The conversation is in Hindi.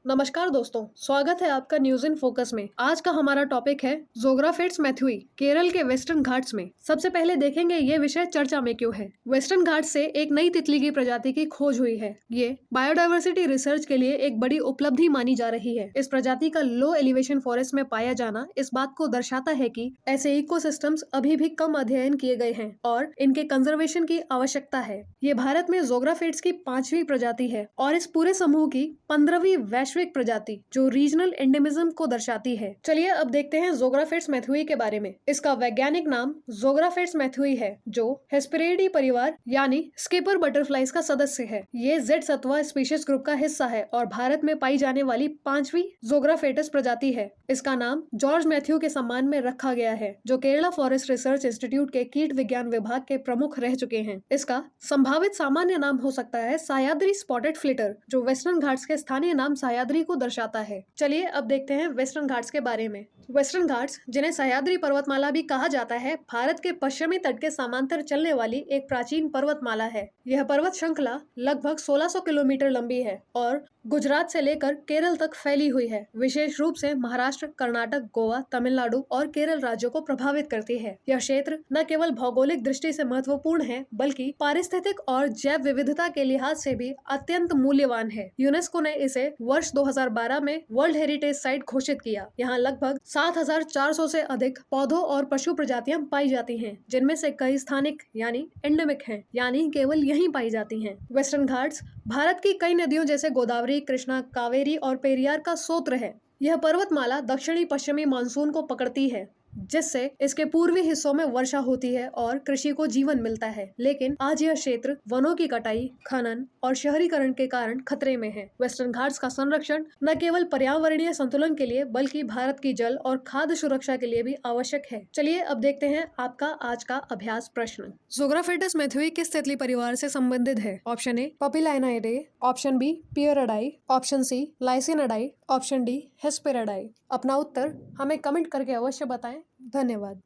नमस्कार दोस्तों, स्वागत है आपका न्यूज इन फोकस में। आज का हमारा टॉपिक है ज़ोग्राफिट्स मैथुई, केरल के वेस्टर्न घाट्स में। सबसे पहले देखेंगे ये विषय चर्चा में क्यों है। वेस्टर्न घाट से एक नई तितली की प्रजाति की खोज हुई है। ये बायोडायवर्सिटी रिसर्च के लिए एक बड़ी उपलब्धि मानी जा रही है। इस प्रजाति का लो एलिवेशन फॉरेस्ट में पाया जाना इस बात को दर्शाता है कि ऐसे इकोसिस्टम्स अभी भी कम अध्ययन किए गए हैं और इनके कंजर्वेशन की आवश्यकता है। ये भारत में ज़ोग्राफिट्स की 5वीं प्रजाति है और इस पूरे समूह की 15वीं वैश्विक प्रजाति जो रीजनल एंडेमिज्म को दर्शाती है। चलिए अब देखते हैं ज़ोग्राफिट्स मैथुई के बारे में। इसका वैज्ञानिक नाम ज़ोग्राफिट्स मैथुई है, जो हेस्पेरिडी परिवार यानी स्किपर बटरफ्लाइज का सदस्य है। ये जेड सत्वा स्पीशीज ग्रुप का हिस्सा है और भारत में पाई जाने वाली 5वीं ज़ोग्राफिटस प्रजाति है। इसका नाम जॉर्ज मैथ्यू के सम्मान में रखा गया है, जो केरला फॉरेस्ट रिसर्च इंस्टीट्यूट के कीट विज्ञान विभाग के प्रमुख रह चुके हैं। इसका संभावित सामान्य नाम हो सकता है सह्याद्री स्पॉटेड फ्लिटर, जो वेस्टर्न घाट्स के स्थानीय नाम सह्याद्री को दर्शाता है। चलिए अब देखते हैं वेस्टर्न घाट्स के बारे में। वेस्टर्न घाट्स, जिन्हें सह्याद्री पर्वतमाला भी कहा जाता है, भारत के पश्चिमी तट के समांतर चलने वाली एक प्राचीन पर्वतमाला है। यह पर्वत श्रृंखला लगभग 1600 किलोमीटर लंबी है और गुजरात से लेकर केरल तक फैली हुई है। विशेष रूप से महाराष्ट्र, कर्नाटक, गोवा, तमिलनाडु और केरल राज्यों को प्रभावित करती है। यह क्षेत्र न केवल भौगोलिक दृष्टि से महत्वपूर्ण है, बल्कि पारिस्थितिक और जैव विविधता के लिहाज से भी अत्यंत मूल्यवान है। यूनेस्को ने इसे वर्ष 2012 में वर्ल्ड हेरिटेज साइट घोषित किया। यहाँ लगभग 7400 से अधिक पौधों और पशु प्रजातियां पाई जाती हैं, जिनमें से कई स्थानिक यानी एंडेमिक हैं, यानी केवल यहीं पाई जाती हैं। वेस्टर्न घाट्स भारत की कई नदियों जैसे गोदावरी, कृष्णा, कावेरी और पेरियार का स्रोत है। यह पर्वतमाला दक्षिणी पश्चिमी मानसून को पकड़ती है, जिससे इसके पूर्वी हिस्सों में वर्षा होती है और कृषि को जीवन मिलता है। लेकिन आज यह क्षेत्र वनों की कटाई, खनन और शहरीकरण के कारण खतरे में है। वेस्टर्न घाट्स का संरक्षण न केवल पर्यावरणीय संतुलन के लिए, बल्कि भारत की जल और खाद्य सुरक्षा के लिए भी आवश्यक है। चलिए अब देखते हैं आपका आज का अभ्यास प्रश्न। ज़ोग्राफिटस मैथुई किस तितली परिवार से संबंधित है? Option A Papilionidae, option B Pieridae, option C Lycaenidae, option D Hesperiidae. अपना उत्तर हमें कमेंट करके अवश्य बताएं। धन्यवाद।